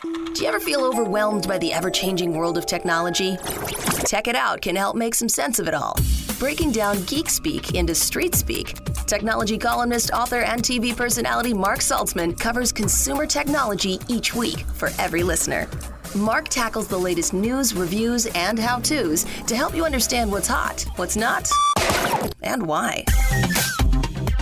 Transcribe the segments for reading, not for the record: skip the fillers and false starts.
Do you ever feel overwhelmed by the ever-changing world of technology? Tech It Out can help make some sense of it all. Breaking down geek speak into street speak, technology columnist, author, and TV personality Mark Saltzman covers consumer technology each week for every listener. Mark tackles the latest news, reviews, and how-tos to help you understand what's hot, what's not, and why.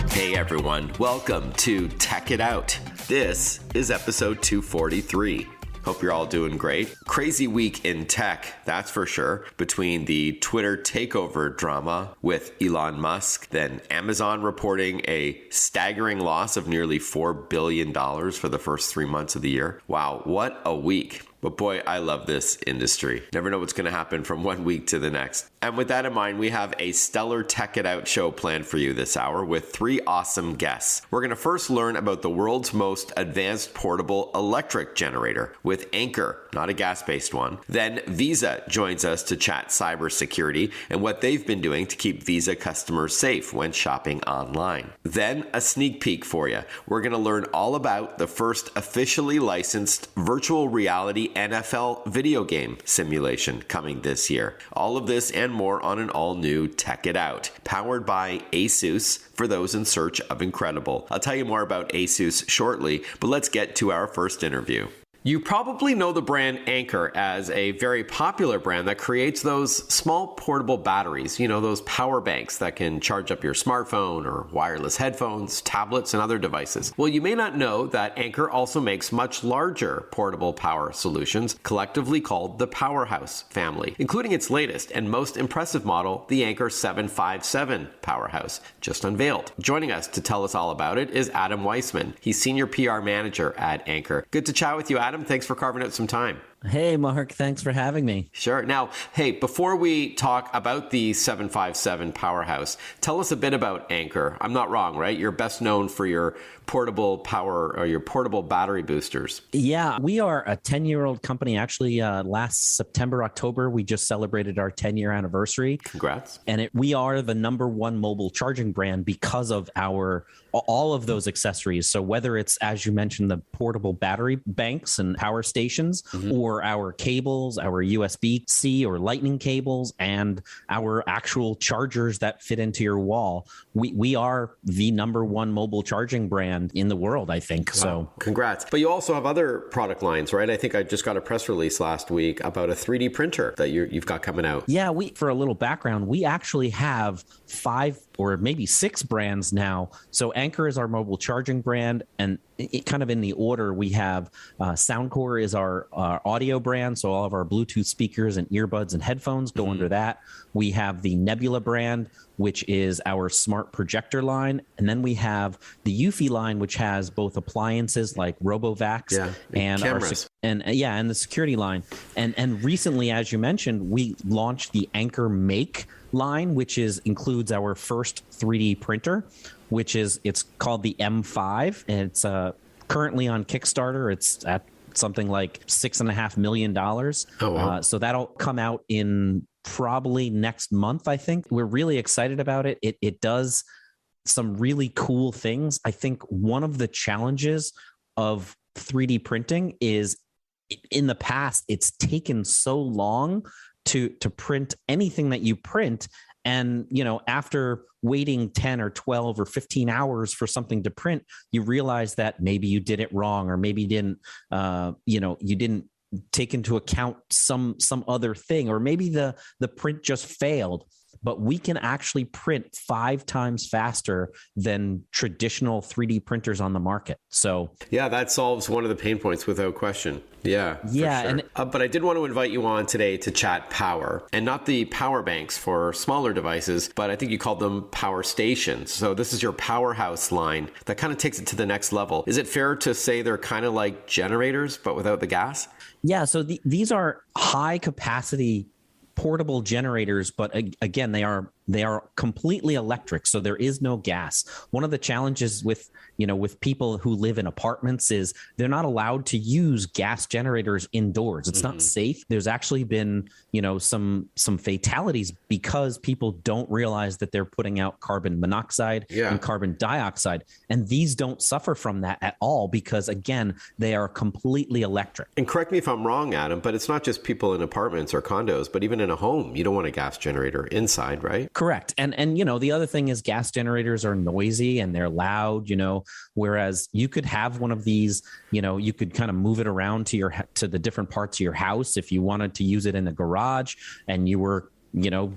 Hey everyone, welcome to Tech It Out. This is episode 243. Hope you're all doing great. Crazy week in tech, that's for sure, between the Twitter takeover drama with Elon Musk, then Amazon reporting a staggering loss of nearly $4 billion for the first 3 months of the year. Wow, what a week. But boy, I love this industry. Never know what's going to happen from one week to the next. And with that in mind, we have a stellar Tech It Out show planned for you this hour with 3 awesome guests. We're going to first learn about the world's most advanced portable electric generator with Anker, not a gas-based one. Then Visa joins us to chat cybersecurity and what they've been doing to keep Visa customers safe when shopping online. Then a sneak peek for you. We're going to learn all about the first officially licensed virtual reality NFL video game simulation coming this year. All of this and more on an all-new Tech It Out, powered by ASUS for those in search of incredible. I'll tell you more about ASUS shortly, but let's get to our first interview. You probably know the brand Anker as a very popular brand that creates those small portable batteries, those power banks that can charge up your smartphone or wireless headphones, tablets, and other devices. Well, you may not know that Anker also makes much larger portable power solutions, collectively called the PowerHouse family, including its latest and most impressive model, the Anker 757 PowerHouse, just unveiled. Joining us to tell us all about it is Adam Weissman. He's Senior PR Manager at Anker. Good to chat with you, Adam. Thanks for carving out some time. Hey, Mark. Thanks for having me. Sure. Now, hey, before we talk about the 757 PowerHouse, tell us a bit about Anker. I'm not wrong, right? You're best known for your portable power or your portable battery boosters. Yeah, we are a 10-year-old company. Actually, last September, October, we just celebrated our 10-year anniversary. Congrats. And we are the #1 mobile charging brand because of all of those accessories. So whether it's, as you mentioned, the portable battery banks and power stations, or our cables, our USB-C or lightning cables, and our actual chargers that fit into your wall, we are the #1 mobile charging brand in the world, I think. Wow. So congrats. But you also have other product lines, right? I think I just got a press release last week about a 3D printer that you've got coming out. Yeah, for a little background, we actually have 5 or maybe 6 brands now. So Anker is our mobile charging brand, and kind of in the order, we have Soundcore is our audio brand. So all of our Bluetooth speakers and earbuds and headphones go under that. We have the Nebula brand, which is our smart projector line. And then we have the Eufy line, which has both appliances like RoboVax and cameras. And the security line. And recently, as you mentioned, we launched the Anker Make line, which includes our first 3D printer, it's called the M5, and it's currently on Kickstarter. It's at something like $6.5 million. Oh, wow. So that'll come out in probably next month, I think. We're really excited about it. It does some really cool things. I think one of the challenges of 3D printing is in the past, it's taken so long to print anything that you print. And, after waiting 10 or 12 or 15 hours for something to print, you realize that maybe you did it wrong, or maybe you didn't take into account some other thing, or maybe the print just failed. But we can actually print 5 times faster than traditional 3D printers on the market. So yeah, that solves one of the pain points without question. Yeah. Sure. But I did want to invite you on today to chat power, and not the power banks for smaller devices, but I think you called them power stations. So this is your PowerHouse line that kind of takes it to the next level. Is it fair to say they're kind of like generators, but without the gas? Yeah. So these are high capacity portable generators, but again, they are They are completely electric, so there is no gas. One of the challenges with people who live in apartments is they're not allowed to use gas generators indoors. It's not safe. There's actually been, some fatalities because people don't realize that they're putting out carbon monoxide and carbon dioxide. And these don't suffer from that at all because, again, they are completely electric. And correct me if I'm wrong, Adam, but it's not just people in apartments or condos, but even in a home, you don't want a gas generator inside, right? Correct. And the other thing is gas generators are noisy and they're loud, whereas you could have one of these, you could kind of move it around to the different parts of your house if you wanted to use it in the garage and you were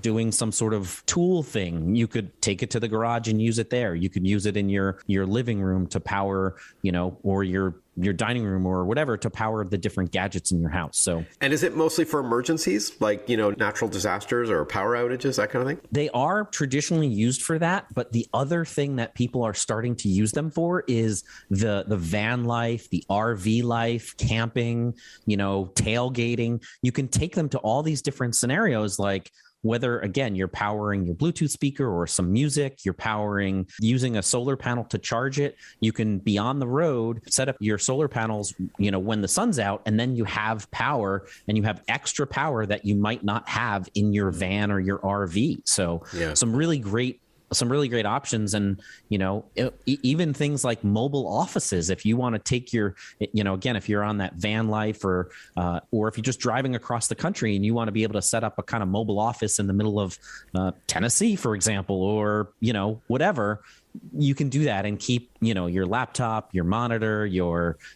doing some sort of tool thing. You could take it to the garage and use it there. You could use it in your living room to power, or your dining room or whatever to power the different gadgets in your house. So, and is it mostly for emergencies like, natural disasters or power outages, that kind of thing? They are traditionally used for that. But the other thing that people are starting to use them for is the van life, the RV life, camping, tailgating. You can take them to all these different scenarios, like whether, again, you're powering your Bluetooth speaker or some music, you're using a solar panel to charge it. You can be on the road, set up your solar panels, when the sun's out, and then you have power and you have extra power that you might not have in your van or your RV. So some really great options. And, even things like mobile offices, if you want to take your, again, if you're on that van life or if you're just driving across the country and you want to be able to set up a kind of mobile office in the middle of Tennessee, for example, or, whatever, you can do that and keep, your laptop, your monitor,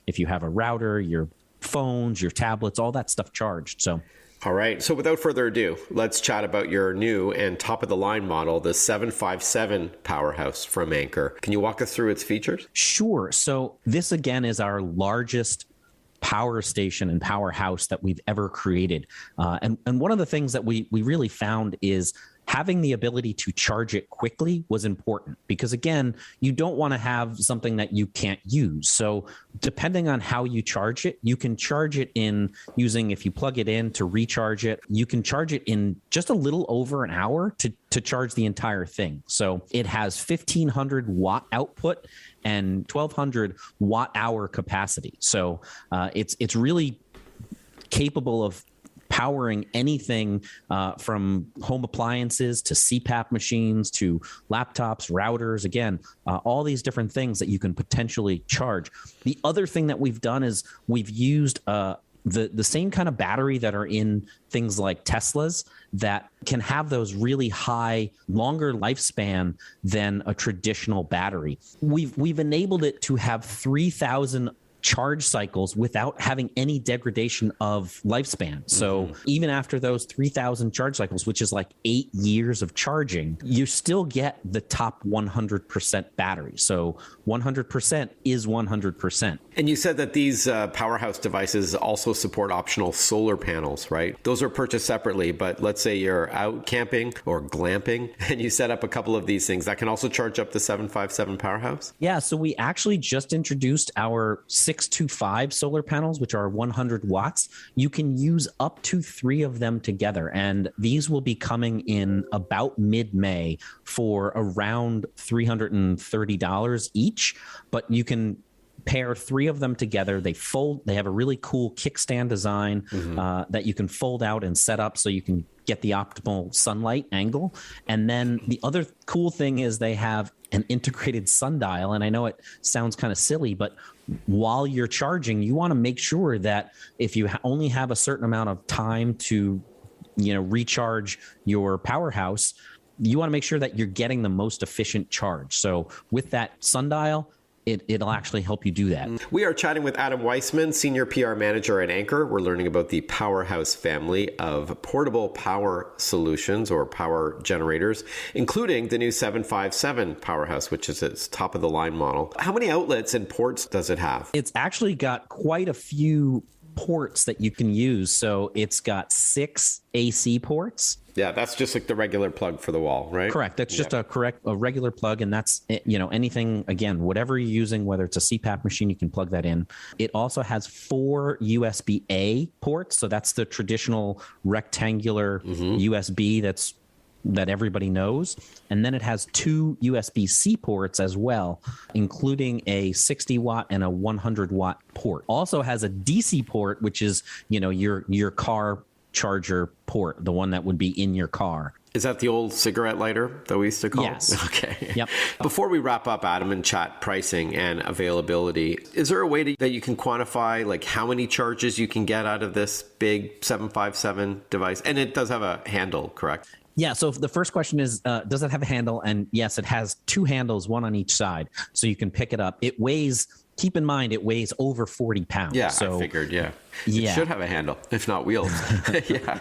if you have a router, your phones, your tablets, all that stuff charged. So. All right. So without further ado, let's chat about your new and top-of-the-line model, the 757 PowerHouse from Anker. Can you walk us through its features? Sure. So this, again, is our largest power station and powerhouse that we've ever created. And one of the things that we really found is having the ability to charge it quickly was important because, again, you don't want to have something that you can't use. So depending on how you charge it, you can charge it if you plug it in to recharge it, you can charge it in just a little over an hour to charge the entire thing. So it has 1,500 watt output and 1,200 watt hour capacity. So it's really capable of powering anything from home appliances to CPAP machines to laptops, routers, again, all these different things that you can potentially charge. The other thing that we've done is we've used the same kind of battery that are in things like Teslas that can have those really high, longer lifespan than a traditional battery. We've enabled it to have 3,000 charge cycles without having any degradation of lifespan. So even after those 3,000 charge cycles, which is like 8 years of charging, you still get the top 100% battery. So 100% is 100%. And you said that these PowerHouse devices also support optional solar panels, right? Those are purchased separately, but let's say you're out camping or glamping and you set up a couple of these things that can also charge up the 757 PowerHouse? Yeah, so we actually just introduced our 625 solar panels, which are 100 watts. You can use up to 3 of them together. And these will be coming in about mid-May for around $330 each. But you can pair 3 of them together. They have a really cool kickstand design that you can fold out and set up so you can get the optimal sunlight angle. And then the other cool thing is they have an integrated sundial. And I know it sounds kind of silly, but while you're charging, you want to make sure that if you only have a certain amount of time to, recharge your powerhouse, you want to make sure that you're getting the most efficient charge. So with that sundial, it'll actually help you do that. We are chatting with Adam Weissman, Senior PR Manager at Anker. We're learning about the PowerHouse family of portable power solutions or power generators, including the new 757 PowerHouse, which is its top-of-the-line model. How many outlets and ports does it have? It's actually got quite a few ports that you can use. So it's got 6 AC ports. Yeah, that's just like the regular plug for the wall, right? Correct. That's just a regular plug. And that's, anything, again, whatever you're using, whether it's a CPAP machine, you can plug that in. It also has 4 USB-A ports. So that's the traditional rectangular USB that's that everybody knows. And then it has 2 USB-C ports as well, including a 60 watt and a 100 watt port. Also has a DC port, which is, your car charger port, the one that would be in your car. Is that the old cigarette lighter that we used to call? Yes. Okay. Yep. Before we wrap up, Adam, and chat pricing and availability, is there a way that you can quantify like how many charges you can get out of this big 757 device? And it does have a handle, correct? Yeah. So the first question is, does it have a handle? And yes, it has 2 handles, one on each side. So you can pick it up. It weighs, keep in mind, it weighs over 40 pounds. Yeah, so, I figured, yeah. It should have a handle, if not wheels. yeah.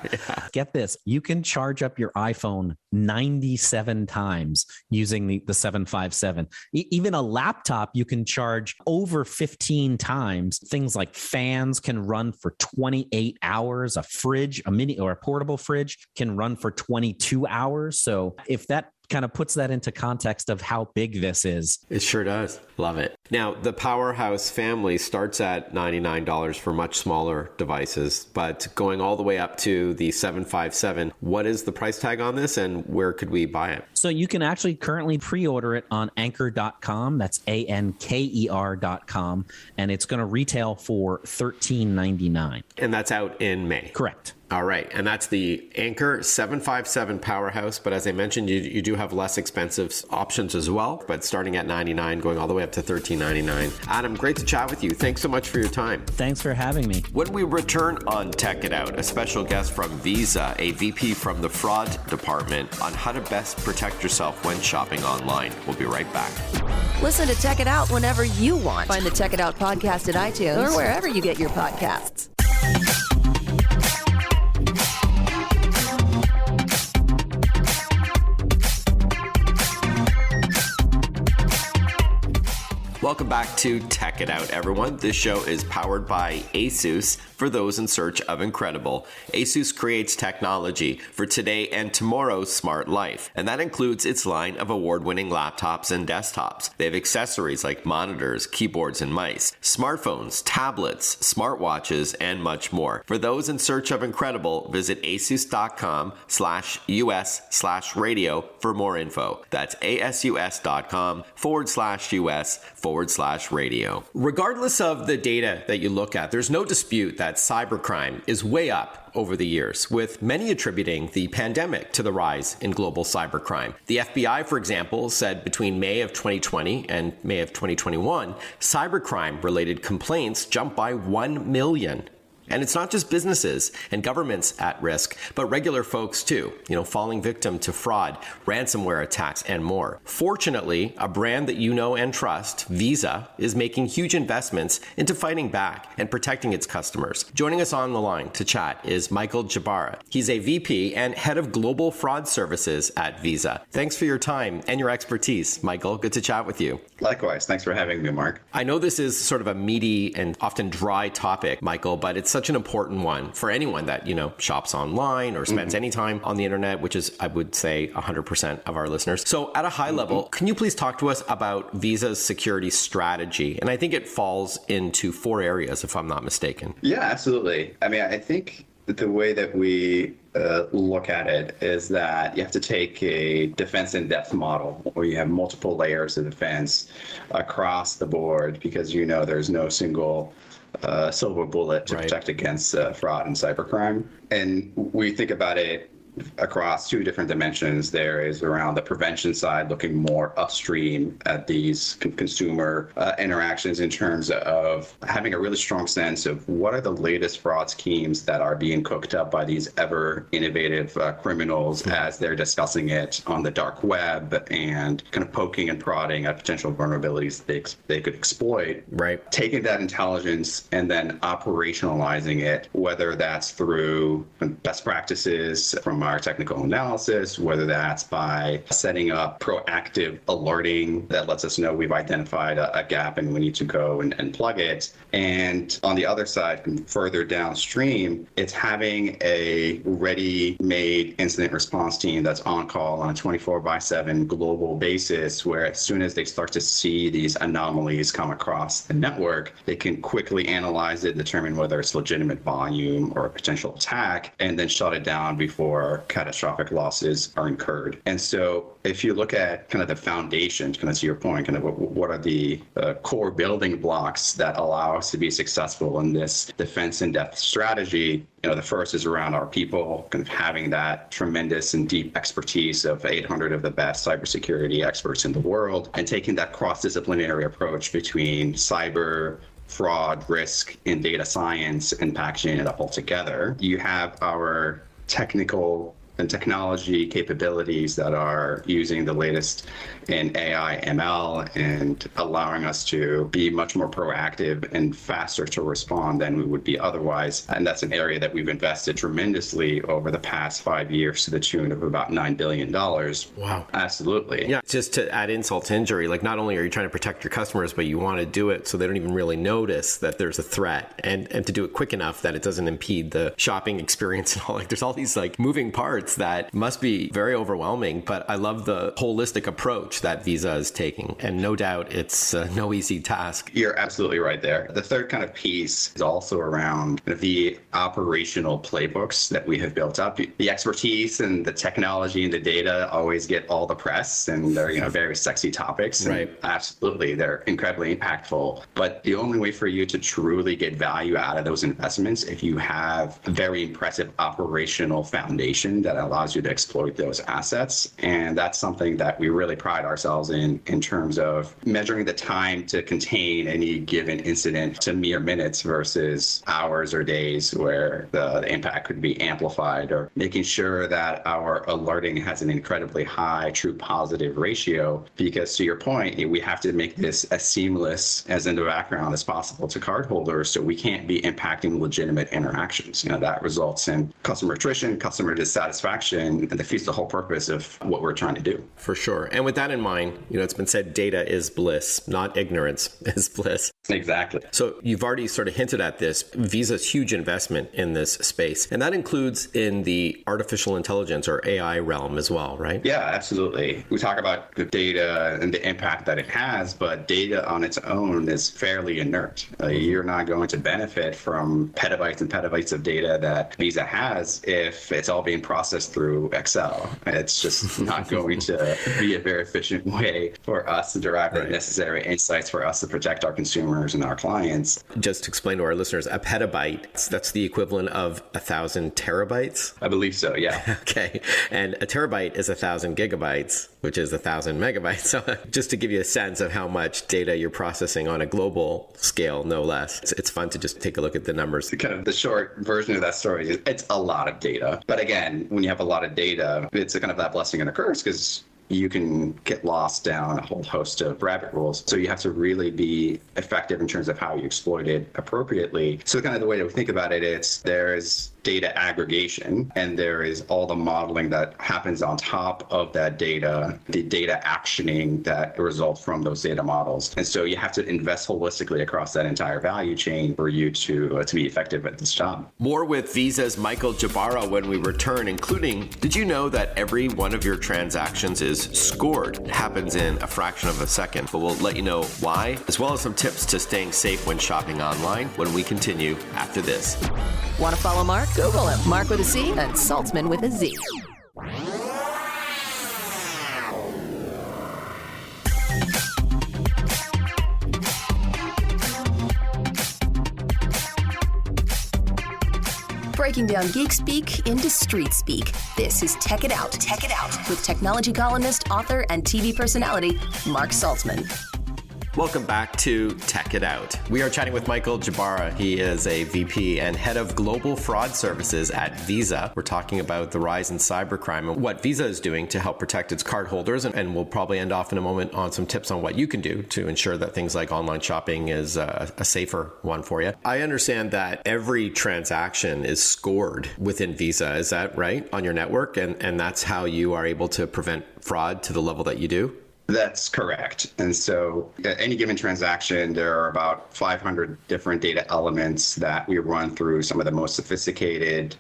Get this. You can charge up your iPhone 97 times using the 757. Even a laptop, you can charge over 15 times. Things like fans can run for 28 hours. A fridge, a mini or a portable fridge can run for 22 hours. So if that kind of puts that into context of how big this is. It sure does. Love it. Now, the PowerHouse family starts at $99 for much smaller devices, but going all the way up to the 757, what is the price tag on this and where could we buy it? So you can actually currently pre-order it on Anker.com. That's ANKER.com. And it's going to retail for $13.99. And that's out in May. Correct. All right. And that's the Anker 757 PowerHouse. But as I mentioned, you do have less expensive options as well, but starting at $99, going all the way up to $13.99. Adam, great to chat with you. Thanks so much for your time. Thanks for having me. When we return on Tech It Out, a special guest from Visa, a VP from the fraud department, on how to best protect yourself when shopping online. We'll be right back. Listen to Tech It Out whenever you want. Find the Tech It Out podcast at iTunes or wherever you get your podcasts. Welcome back to Tech It Out, everyone. This show is powered by ASUS for those in search of incredible. ASUS creates technology for today and tomorrow's smart life, and that includes its line of award-winning laptops and desktops. They have accessories like monitors, keyboards, and mice, smartphones, tablets, smartwatches, and much more. For those in search of incredible, visit asus.com/US/radio for more info. That's asus.com/US/radio. Regardless of the data that you look at, there's no dispute that cybercrime is way up over the years, with many attributing the pandemic to the rise in global cybercrime. The FBI, for example, said between May of 2020 and May of 2021, cybercrime-related complaints jumped by 1 million. And it's not just businesses and governments at risk, but regular folks too, falling victim to fraud, ransomware attacks, and more. Fortunately, a brand that you know and trust, Visa, is making huge investments into fighting back and protecting its customers. Joining us on the line to chat is Michael Jabbara. He's a VP and head of global fraud services at Visa. Thanks for your time and your expertise, Michael. Good to chat with you. Likewise. Thanks for having me, Mark. I know this is sort of a meaty and often dry topic, Michael, but it's such an important one for anyone that, shops online or spends any time on the internet, which is, I would say, 100% of our listeners. So at a high level, can you please talk to us about Visa's security strategy? And I think it falls into 4 areas, if I'm not mistaken. Yeah, absolutely. I mean, I think the way that we look at it is that you have to take a defense in-depth model where you have multiple layers of defense across the board, because there's no single silver bullet to protect against fraud and cybercrime. And we think about it across 2 different dimensions. There is around the prevention side, looking more upstream at these consumer interactions in terms of having a really strong sense of what are the latest fraud schemes that are being cooked up by these ever innovative criminals as they're discussing it on the dark web and kind of poking and prodding at potential vulnerabilities they could exploit. Right. Taking that intelligence and then operationalizing it, whether that's through best practices from our technical analysis, whether that's by setting up proactive alerting that lets us know we've identified a gap and we need to go and plug it. And on the other side, further downstream, it's having a ready-made incident response team that's on call on a 24/7 global basis, where as soon as they start to see these anomalies come across the network, they can quickly analyze it, determine whether it's legitimate volume or a potential attack, and then shut it down before before catastrophic losses are incurred. And so if you look at kind of the foundations, kind of to your point, kind of what are the core building blocks that allow us to be successful in this defense in depth strategy, the first is around our people, kind of having that tremendous and deep expertise of 800 of the best cybersecurity experts in the world, and taking that cross-disciplinary approach between cyber, fraud, risk, and data science, and packaging it up all together. You have our technical and technology capabilities that are using the latest in AI, ML, and allowing us to be much more proactive and faster to respond than we would be otherwise. And that's an area that we've invested tremendously over the past 5 years to the tune of about $9 billion. Wow. Absolutely. Yeah. Just to add insult to injury, like not only are you trying to protect your customers, but you want to do it so they don't even really notice that there's a threat, and to do it quick enough that it doesn't impede the shopping experience and all. Like there's all these like moving parts that must be very overwhelming, but I love the holistic approach that Visa is taking. And no doubt it's no easy task. You're absolutely right there. The third kind of piece is also around the operational playbooks that we have built up. The expertise and the technology and the data always get all the press, and they're very sexy topics. Right. And absolutely, they're incredibly impactful. But the only way for you to truly get value out of those investments if you have a very impressive operational foundation that allows you to exploit those assets. And that's something that we really pride ourselves in terms of measuring the time to contain any given incident to mere minutes versus hours or days where the impact could be amplified, or making sure that our alerting has an incredibly high true positive ratio, because to your point, we have to make this as seamless as in the background as possible to cardholders, so we can't be impacting legitimate interactions. That results in customer attrition, customer dissatisfaction, and defeats the whole purpose of what we're trying to do. For sure. And with that in mind, it's been said, data is bliss, not ignorance is bliss. Exactly. So you've already sort of hinted at this, Visa's huge investment in this space, and that includes in the artificial intelligence or AI realm as well, right? Yeah, absolutely. We talk about the data and the impact that it has, but data on its own is fairly inert. You're not going to benefit from petabytes and petabytes of data that Visa has if it's all being processed through Excel. It's just not going to be a very efficient way for us to derive the necessary insights for us to protect our consumers and our clients. Just to explain to our listeners, a petabyte, that's the equivalent of 1,000 terabytes? I believe so, yeah. Okay. And a terabyte is 1,000 gigabytes, which is 1,000 megabytes. So just to give you a sense of how much data you're processing on a global scale, no less. It's fun to just take a look at the numbers. Kind of the short version of that story is it's a lot of data. But again, when you have a lot of data, it's a kind of that blessing and a curse, because you can get lost down a whole host of rabbit holes. So you have to really be effective in terms of how you exploit it appropriately. So kind of the way that we think about it is there's data aggregation, and there is all the modeling that happens on top of that data, the data actioning that results from those data models. And so you have to invest holistically across that entire value chain for you to be effective at this job. More with Visa's Michael Jabbara when we return, including, did you know that every one of your transactions is scored? It happens in a fraction of a second, but we'll let you know why, as well as some tips to staying safe when shopping online when we continue after this. Want to follow Mark? Google him. Mark with a C and Saltzman with a Z. Breaking down geek speak into street speak. This is Tech It Out. Tech It Out with technology columnist, author, and TV personality Mark Saltzman. Welcome back to Tech It Out. We are chatting with Michael Jabbara. He is a VP and head of global fraud services at Visa. We're talking about the rise in cybercrime and what Visa is doing to help protect its cardholders. And we'll probably end off in a moment on some tips on what you can do to ensure that things like online shopping is a safer one for you. I understand that every transaction is scored within Visa. Is that right? On your network? And that's how you are able to prevent fraud to the level that you do? That's correct. And so at any given transaction, there are about 500 different data elements that we run through some of the most sophisticated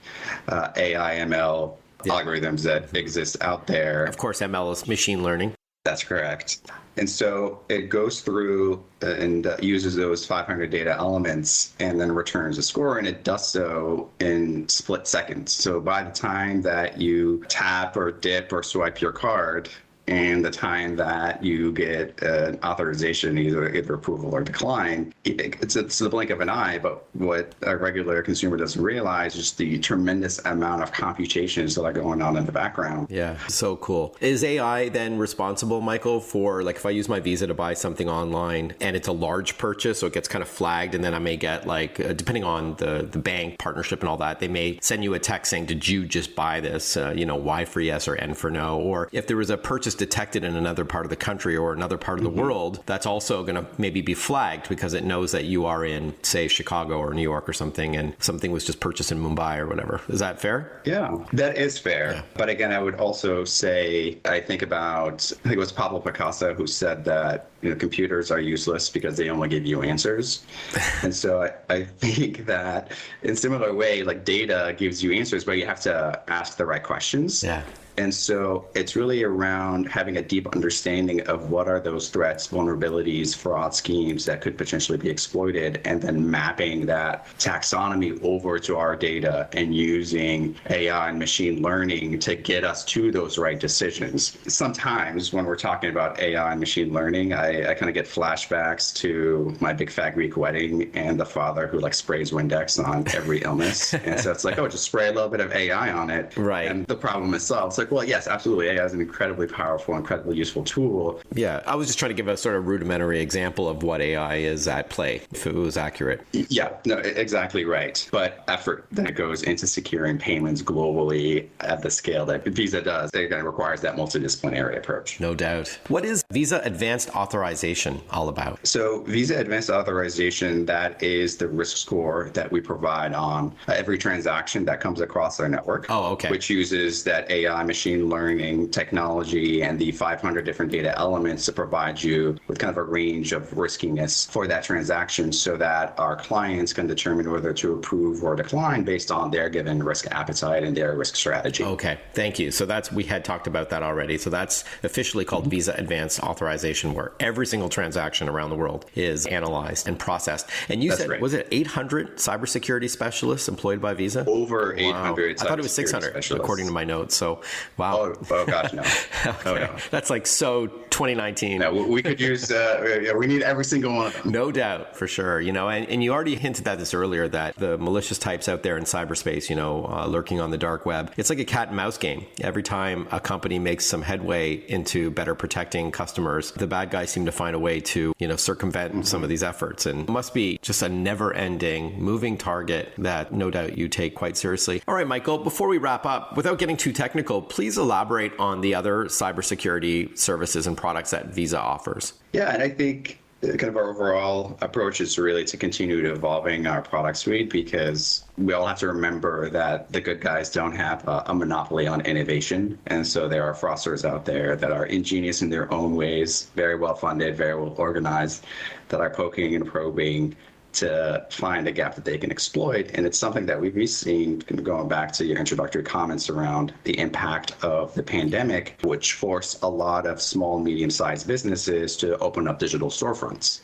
AI, ML algorithms that exist out there. Of course, ML is machine learning. That's correct. And so it goes through and uses those 500 data elements and then returns a score, and it does so in split seconds. So by the time that you tap or dip or swipe your card, and the time that you get an authorization, either approval or decline, it's the blink of an eye. But what a regular consumer doesn't realize is the tremendous amount of computations that are going on in the background. Yeah, so cool. Is AI then responsible, Michael, for, like, if I use my Visa to buy something online and it's a large purchase, so it gets kind of flagged, and then I may get, like, depending on the bank partnership and all that, they may send you a text saying, did you just buy this? Y for yes or N for no. Or if there was a purchase detected in another part of the country or another part of the world, that's also going to maybe be flagged because it knows that you are in, say, Chicago or New York or something, and something was just purchased in Mumbai or whatever. Is that fair? Yeah, that is fair. Yeah. But again, I would also say, I think it was Pablo Picasso who said that computers are useless because they only give you answers. And so I think that in similar way, like, data gives you answers, but you have to ask the right questions. Yeah. And so it's really around having a deep understanding of what are those threats, vulnerabilities, fraud schemes that could potentially be exploited, and then mapping that taxonomy over to our data and using AI and machine learning to get us to those right decisions. Sometimes when we're talking about AI and machine learning, I kind of get flashbacks to my big fat Greek wedding and the father who sprays Windex on every illness. And so it's like, oh, just spray a little bit of AI on it. Right. And the problem is solved. It's like, well, yes, absolutely. AI is an incredibly powerful, incredibly useful tool. Yeah, I was just trying to give a sort of rudimentary example of what AI is at play, if it was accurate. Yeah, no, exactly right. But effort that goes into securing payments globally at the scale that Visa does, it kind of requires that multidisciplinary approach. No doubt. What is Visa Advanced Authorization all about? So Visa Advanced Authorization, that is the risk score that we provide on every transaction that comes across our network. Oh, okay. Which uses that AI machine learning technology and the 500 different data elements to provide you with kind of a range of riskiness for that transaction so that our clients can determine whether to approve or decline based on their given risk appetite and their risk strategy. Okay, thank you. So we had talked about that already. So that's officially called Visa Advanced Authorization, where every single transaction around the world is analyzed and processed. And you That's said, right. Was it 800 cybersecurity specialists employed by Visa? Over 800. Wow. I thought it was 600 according to my notes. So, wow. Oh gosh, no. Okay. Oh, no. That's so 2019. No, we could use, we need every single one of them. No doubt, for sure. And you already hinted at this earlier, that the malicious types out there in cyberspace, lurking on the dark web, it's like a cat and mouse game. Every time a company makes some headway into better protecting customers, the bad guys seem to find a way to, circumvent some of these efforts. And it must be just a never-ending moving target that no doubt you take quite seriously. All right, Michael, before we wrap up, without getting too technical, please elaborate on the other cybersecurity services and products that Visa offers. Yeah, and I think kind of our overall approach is really to continue evolving our product suite, because we all have to remember that the good guys don't have a monopoly on innovation. And so there are fraudsters out there that are ingenious in their own ways, very well funded, very well organized, that are poking and probing to find a gap that they can exploit. And it's something that we've seen, going back to your introductory comments around the impact of the pandemic, which forced a lot of small, medium-sized businesses to open up digital storefronts.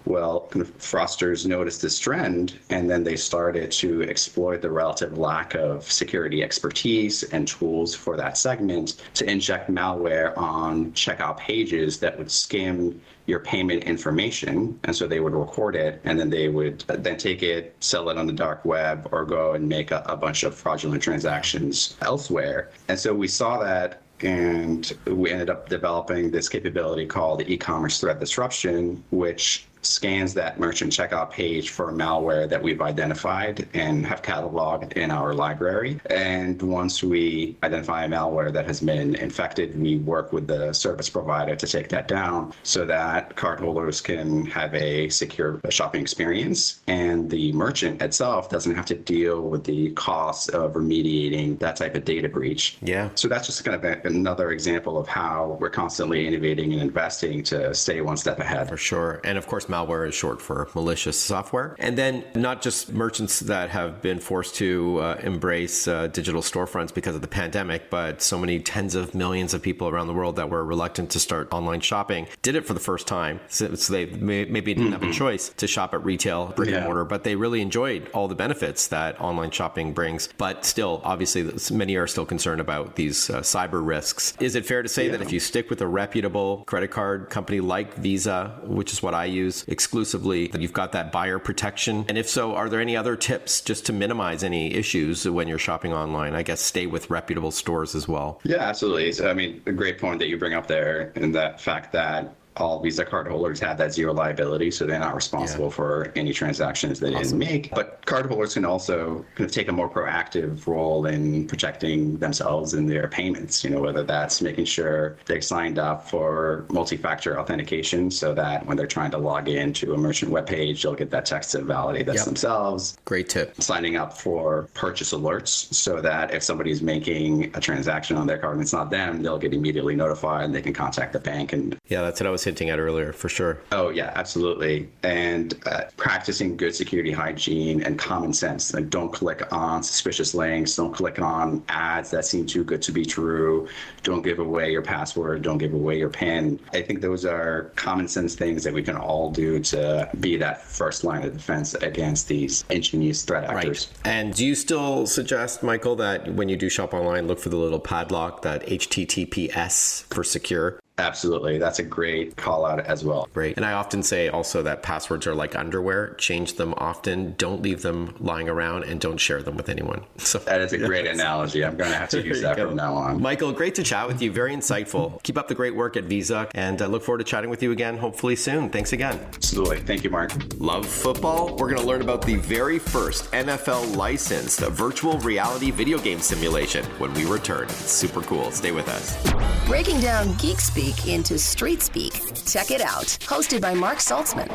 Well, fraudsters noticed this trend, and then they started to exploit the relative lack of security expertise and tools for that segment to inject malware on checkout pages that would skim your payment information. And so they would record it, and then they would then take it, sell it on the dark web, or go and make a bunch of fraudulent transactions elsewhere. And so we saw that, and we ended up developing this capability called the Ecommerce Threat Disruption, which scans that merchant checkout page for malware that we've identified and have cataloged in our library. And once we identify a malware that has been infected, we work with the service provider to take that down so that cardholders can have a secure shopping experience, and the merchant itself doesn't have to deal with the costs of remediating that type of data breach. Yeah. So that's just kind of another example of how we're constantly innovating and investing to stay one step ahead. For sure. And of course, malware is short for malicious software. And then not just merchants that have been forced to embrace digital storefronts because of the pandemic, but so many tens of millions of people around the world that were reluctant to start online shopping did it for the first time. So they maybe didn't have a choice to shop at retail, brick and mortar, but they really enjoyed all the benefits that online shopping brings. But still, obviously, many are still concerned about these cyber risks. Is it fair to say that if you stick with a reputable credit card company like Visa, which is what I use exclusively, that you've got that buyer protection? And if so, are there any other tips just to minimize any issues when you're shopping online? I guess stay with reputable stores as well. Yeah, absolutely. So, I mean, a great point that you bring up there, and that fact that all Visa cardholders have that zero liability, so they're not responsible for any transactions they didn't make. But cardholders can also kind of take a more proactive role in protecting themselves and their payments, whether that's making sure they're signed up for multi-factor authentication so that when they're trying to log into a merchant webpage, they'll get that text to validate this themselves. Great tip. Signing up for purchase alerts so that if somebody's making a transaction on their card and it's not them, they'll get immediately notified and they can contact the bank. And that's what I was hinting at earlier, for sure. Oh, yeah, absolutely. And practicing good security hygiene and common sense. Like, don't click on suspicious links. Don't click on ads that seem too good to be true. Don't give away your password. Don't give away your PIN. I think those are common sense things that we can all do to be that first line of defense against these ingenious threat actors. Right. And do you still suggest, Michael, that when you do shop online, look for the little padlock, that HTTPS for secure? Absolutely. That's a great call out as well. Great. And I often say also that passwords are like underwear. Change them often. Don't leave them lying around and don't share them with anyone. So that is a great analogy. I'm going to have to use that from now on. Michael, great to chat with you. Very insightful. Keep up the great work at Visa, and I look forward to chatting with you again, hopefully soon. Thanks again. Absolutely. Thank you, Mark. Love football? We're going to learn about the very first NFL licensed virtual reality video game simulation when we return. It's super cool. Stay with us. Breaking down geek speak into street speak. Check it out. Hosted by Mark Saltzman.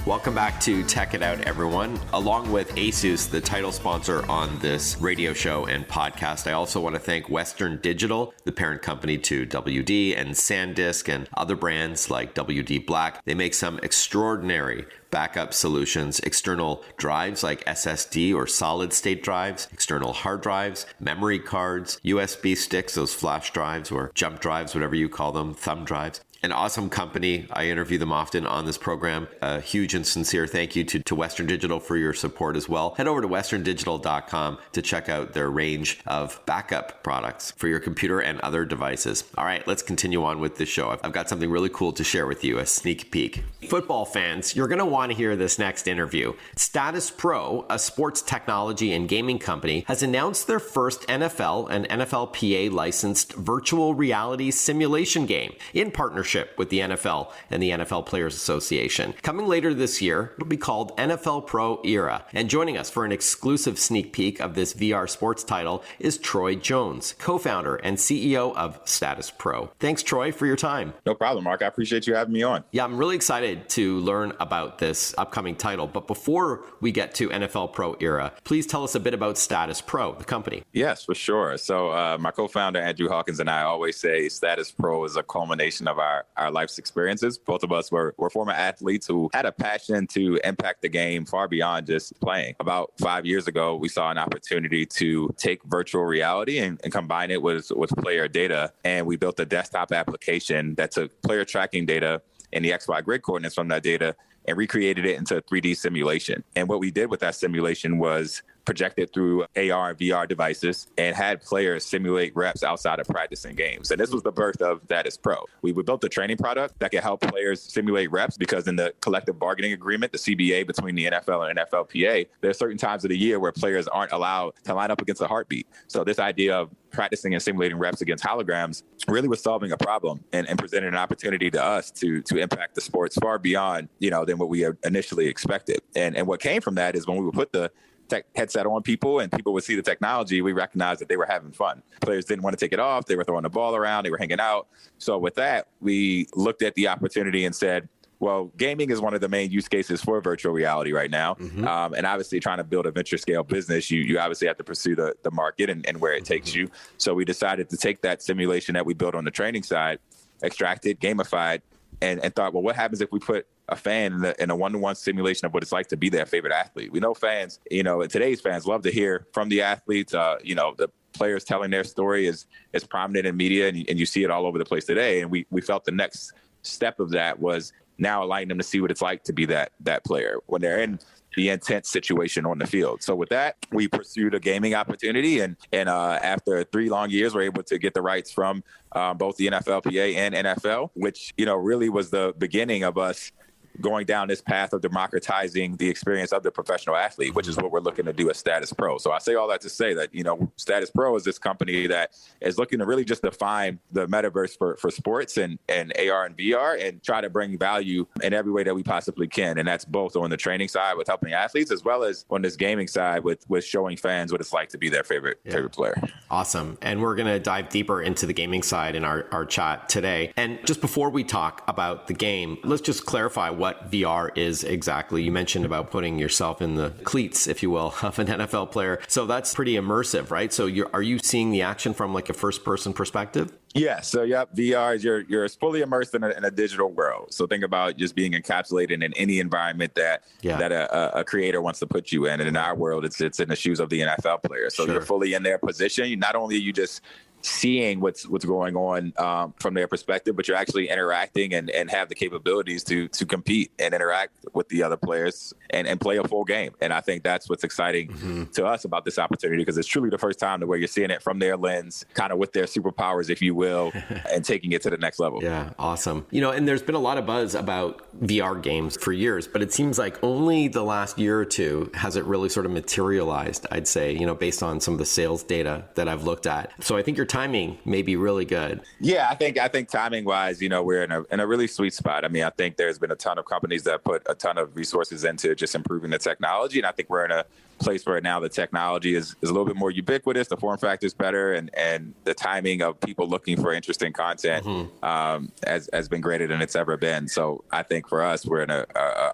Welcome back to Tech It Out, everyone. Along with ASUS, the title sponsor on this radio show and podcast, I also want to thank Western Digital, the parent company to WD and SanDisk and other brands like WD Black. They make some extraordinary backup solutions, external drives like SSD or solid state drives, external hard drives, memory cards, USB sticks, those flash drives or jump drives, whatever you call them, thumb drives. An awesome company. I interview them often on this program. A huge and sincere thank you to Western Digital for your support as well. Head over to westerndigital.com to check out their range of backup products for your computer and other devices. All right, let's continue on with this show. I've got something really cool to share with you, a sneak peek. Football fans, you're going to want to hear this next interview. Status Pro, a sports technology and gaming company, has announced their first NFL and NFLPA licensed virtual reality simulation game in partnership with the NFL and the NFL Players Association. Coming later this year, it'll be called NFL Pro Era. And joining us for an exclusive sneak peek of this VR sports title is Troy Jones, co-founder and CEO of Status Pro. Thanks, Troy, for your time. No problem, Mark. I appreciate you having me on. Yeah, I'm really excited to learn about this upcoming title. But before we get to NFL Pro Era, please tell us a bit about Status Pro, the company. Yes, for sure. So my co-founder, Andrew Hawkins, and I always say Status Pro is a culmination of our life's experiences. Both of us were former athletes who had a passion to impact the game far beyond just playing. About 5 years ago, we saw an opportunity to take virtual reality and combine it with player data. And we built a desktop application that took player tracking data and the XY grid coordinates from that data and recreated it into a 3D simulation. And what we did with that simulation was projected through AR and VR devices and had players simulate reps outside of practicing games. And this was the birth of Status Pro. We built a training product that could help players simulate reps because in the collective bargaining agreement, the CBA between the NFL and NFLPA, there are certain times of the year where players aren't allowed to line up against a heartbeat. So this idea of practicing and simulating reps against holograms really was solving a problem and presented an opportunity to us to impact the sports far beyond, than what we initially expected. And what came from that is when we would put the tech headset on people and people would see the technology, we recognized that they were having fun. Players didn't want to take it off. They were throwing the ball around. They were hanging out. So with that, we looked at the opportunity and said, well, gaming is one of the main use cases for virtual reality right now. And obviously trying to build a venture scale business, you obviously have to pursue the market and where it takes you. So we decided to take that simulation that we built on the training side, extract it, gamify it, and thought, well, what happens if we put a fan in a one-to-one simulation of what it's like to be their favorite athlete? We know fans, and today's fans love to hear from the athletes. The players telling their story is prominent in media, and you see it all over the place today. And we felt the next step of that was now allowing them to see what it's like to be that player when they're in the intense situation on the field. So with that, we pursued a gaming opportunity, and after 3 long years, we're able to get the rights from both the NFLPA and NFL, which really was the beginning of us going down this path of democratizing the experience of the professional athlete, which is what we're looking to do at Status Pro. So I say all that to say that, Status Pro is this company that is looking to really just define the metaverse for sports and AR and VR and try to bring value in every way that we possibly can. And that's both on the training side with helping athletes, as well as on this gaming side with showing fans what it's like to be their favorite player. Awesome. And we're going to dive deeper into the gaming side in our chat today. And just before we talk about the game, let's just clarify what VR is exactly. You mentioned about putting yourself in the cleats, if you will, of an NFL player. So that's pretty immersive, right? So are you seeing the action from like a first person perspective? Yeah. So, VR is you're fully immersed in a digital world. So think about just being encapsulated in any environment that a creator wants to put you in. And in our world, it's in the shoes of the NFL player. So You're fully in their position. Not only are you just seeing what's going on from their perspective, but you're actually interacting and have the capabilities to compete and interact with the other players and play a full game. And I think that's what's exciting to us about this opportunity, because it's truly the first time where you're seeing it from their lens, kind of with their superpowers, if you will, and taking it to the next level. Yeah, awesome. And there's been a lot of buzz about VR games for years, but it seems like only the last year or two has it really sort of materialized, I'd say, based on some of the sales data that I've looked at. So I think your timing may be really good. Yeah, I think timing wise, we're in a really sweet spot. I mean, I think there's been a ton of companies that put a ton of resources into just improving the technology. And I think we're in a place where now the technology is a little bit more ubiquitous, the form factor is better, and the timing of people looking for interesting content has been greater than it's ever been. So I think for us, we're in a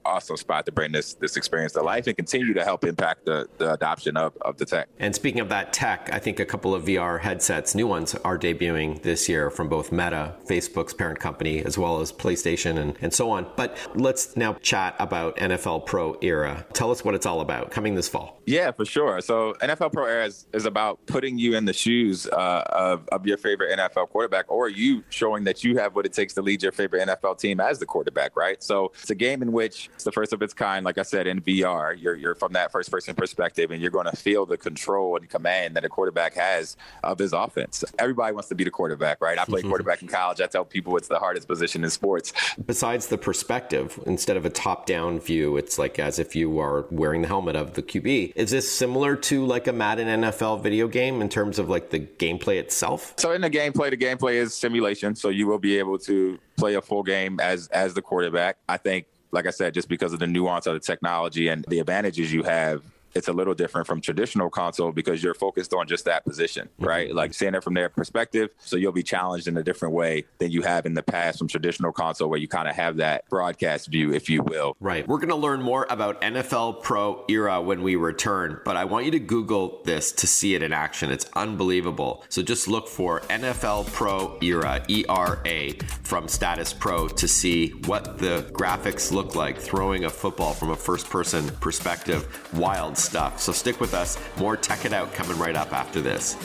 awesome spot to bring this experience to life and continue to help impact the adoption of the tech. And speaking of that tech, I think a couple of VR headsets, new ones, are debuting this year from both Meta, Facebook's parent company, as well as PlayStation and so on. But let's now chat about NFL Pro Era. Tell us what it's all about, coming this fall. Yeah, for sure. So NFL Pro Era is about putting you in the shoes of your favorite NFL quarterback, or you showing that you have what it takes to lead your favorite NFL team as the quarterback, right? So it's a game in which it's the first of its kind, like I said, in VR. You're from that first person perspective, and you're going to feel the control and command that a quarterback has of his offense. Everybody wants to be the quarterback, right? I played quarterback in college. I tell people it's the hardest position in sports. Besides the perspective, instead of a top-down view, it's like as if you are wearing the helmet of the QB. Is this similar to like a Madden NFL video game in terms of like the gameplay itself? So in the gameplay is simulation. So you will be able to play a full game as the quarterback. I think, like I said, just because of the nuance of the technology and the advantages you have, it's a little different from traditional console because you're focused on just that position, right? Like seeing it from their perspective. So you'll be challenged in a different way than you have in the past from traditional console, where you kind of have that broadcast view, if you will. Right. We're going to learn more about NFL Pro Era when we return, but I want you to Google this to see it in action. It's unbelievable. So just look for NFL Pro Era, ERA, from Status Pro to see what the graphics look like throwing a football from a first-person perspective. Wild stuff. So stick with us. More Tech It Out coming right up after this.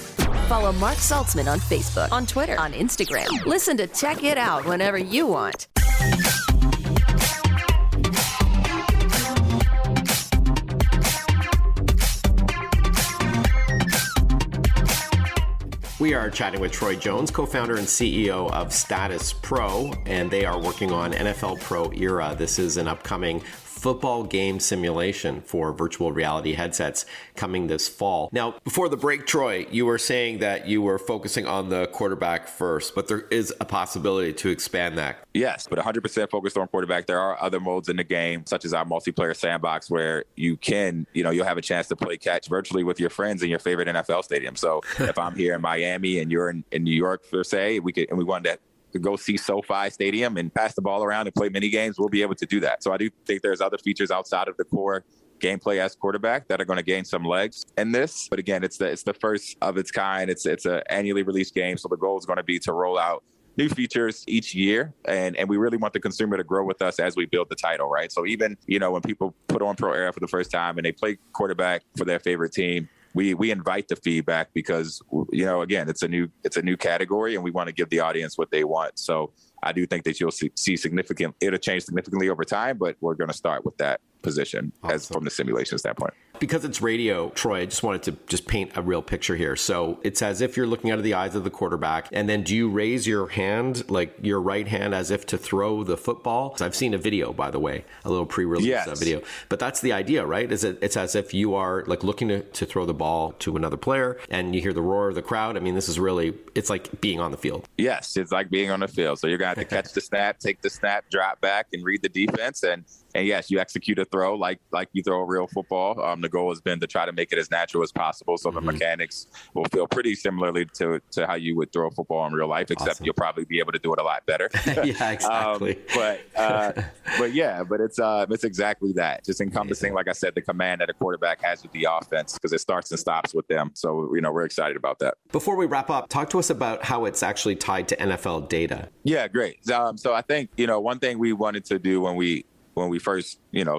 Follow Mark Saltzman on Facebook, on Twitter, on Instagram. Listen to Tech It Out whenever you want. We are chatting with Troy Jones, co-founder and CEO of Status Pro, and they are working on NFL Pro Era. This is an upcoming football game simulation for virtual reality headsets coming this fall. Now, before the break, Troy, you were saying that you were focusing on the quarterback first, but there is a possibility to expand that. Yes, but 100% focused on quarterback. There are other modes in the game, such as our multiplayer Sandbox, where you can, you'll have a chance to play catch virtually with your friends in your favorite NFL stadium. So if I'm here in Miami and you're in New York, per se, we wanted to to go see SoFi Stadium and pass the ball around and play mini games, we'll be able to do that. So I do think there's other features outside of the core gameplay as quarterback that are going to gain some legs in this. But again, it's the first of its kind. It's an annually released game. So the goal is going to be to roll out new features each year. And we really want the consumer to grow with us as we build the title, right? So even, when people put on Pro Era for the first time and they play quarterback for their favorite team, we invite the feedback because, again, it's a new category and we want to give the audience what they want. So I do think that you'll see it'll change significantly over time, but we're going to start with that position as from the simulation standpoint. Because it's radio, Troy, I just wanted to just paint a real picture here. So it's as if you're looking out of the eyes of the quarterback, and then do you raise your hand, like your right hand, as if to throw the football? So I've seen a video, by the way, a little pre-release video. But that's the idea, right? It's as if you are like looking to throw the ball to another player, and you hear the roar of the crowd. I mean, this is really, it's like being on the field. Yes, it's like being on the field. So you're going to have to catch the snap, take the snap, drop back, and read the defense. And yes, you execute a throw like you throw a real football. The goal has been to try to make it as natural as possible. So the mechanics will feel pretty similarly to how you would throw a football in real life, except you'll probably be able to do it a lot better. Yeah, exactly. But it's exactly that. Just encompassing, like I said, the command that a quarterback has with the offense, because it starts and stops with them. So, we're excited about that. Before we wrap up, talk to us about how it's actually tied to NFL data. Yeah, great. So I think, one thing we wanted to do when we first,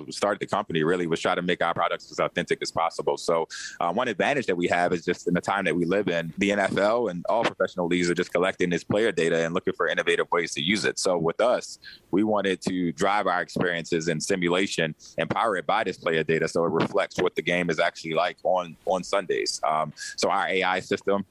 started the company really was try to make our products as authentic as possible. So one advantage that we have is just in the time that we live in, the NFL and all professional leagues are just collecting this player data and looking for innovative ways to use it. So with us, we wanted to drive our experiences in simulation and power it by this player data so it reflects what the game is actually like on Sundays. So our AI system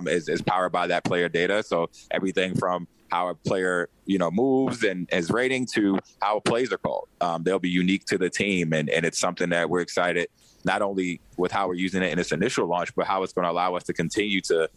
is powered by that player data. So everything from how a player, moves and is rating to how plays are called. They'll be unique to the team. And it's something that we're excited, not only with how we're using it in its initial launch, but how it's going to allow us to continue to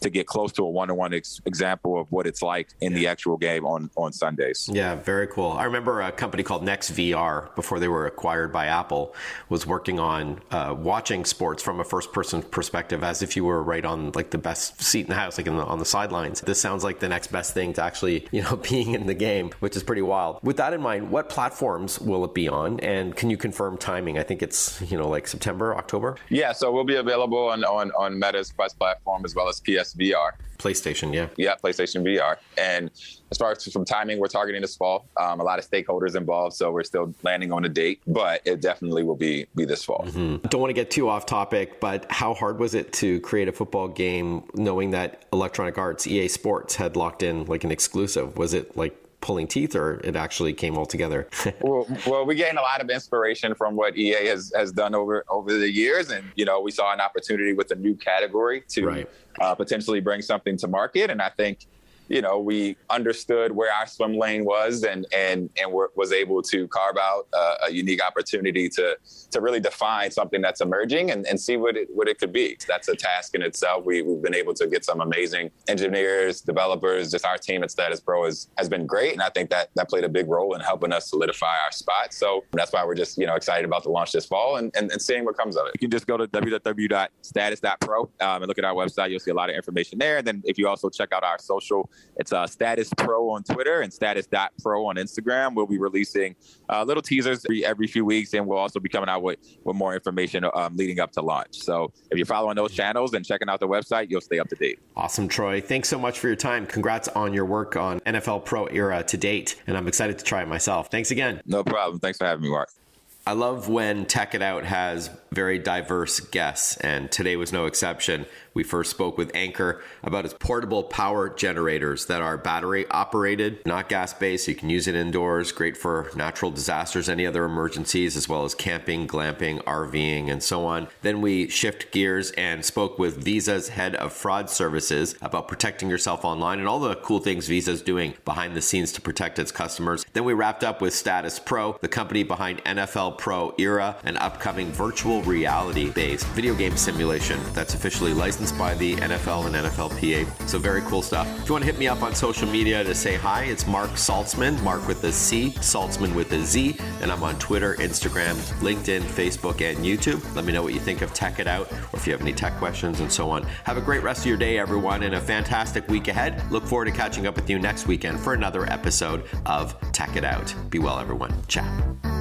get close to a one-to-one example of what it's like in the actual game on Sundays. Yeah, very cool. I remember a company called NextVR, before they were acquired by Apple, was working on watching sports from a first-person perspective, as if you were right on like the best seat in the house, like on the sidelines. This sounds like the next best thing to actually, being in the game, which is pretty wild. With that in mind, what platforms will it be on? And can you confirm timing? I think it's, like September, October? Yeah, so we'll be available on Meta's Quest platform as well as PSVR. PlayStation, yeah. Yeah, PlayStation VR. And as far as from timing, we're targeting this fall. A lot of stakeholders involved, so we're still landing on a date, but it definitely will be this fall. Mm-hmm. Don't want to get too off topic, but how hard was it to create a football game knowing that Electronic Arts, EA Sports, had locked in like an exclusive? Was it like pulling teeth, or it actually came all together? well, we gained a lot of inspiration from what EA has done over the years. And, we saw an opportunity with a new category to potentially bring something to market. And I think, we understood where our swim lane was and was able to carve out a unique opportunity to really define something that's emerging and see what it could be. That's a task in itself. We've been able to get some amazing engineers, developers. Just our team at Status Pro has been great. And I think that played a big role in helping us solidify our spot. So that's why we're just, excited about the launch this fall and seeing what comes of it. You can just go to www.status.pro and look at our website. You'll see a lot of information there. And then if you also check out our social, it's Status Pro on Twitter and status.pro on Instagram. We'll be releasing little teasers every few weeks, and we'll also be coming out with more information leading up to launch. So if you're following those channels and checking out the website, you'll stay up to date. Awesome, Troy. Thanks so much for your time. Congrats on your work on NFL Pro Era to date, and I'm excited to try it myself. Thanks again. No problem. Thanks for having me, Mark. I love when Tech It Out has very diverse guests, and today was no exception. We first spoke with Anker about its portable power generators that are battery operated, not gas-based. You can use it indoors, great for natural disasters, any other emergencies, as well as camping, glamping, RVing, and so on. Then we shift gears and spoke with Visa's head of fraud services about protecting yourself online and all the cool things Visa's doing behind the scenes to protect its customers. Then we wrapped up with Status Pro, the company behind NFL Pro Era, an upcoming virtual reality-based video game simulation that's officially licensed licensed by the NFL and NFLPA. So very cool stuff. If you want to hit me up on social media to say hi, it's Mark Saltzman, Mark with a C, Saltzman with a Z, and I'm on Twitter, Instagram, LinkedIn, Facebook, and YouTube. Let me know what you think of Tech It Out, or if you have any tech questions and so on. Have a great rest of your day, everyone, and a fantastic week ahead. Look forward to catching up with you next weekend for another episode of Tech It Out. Be well, everyone. Ciao.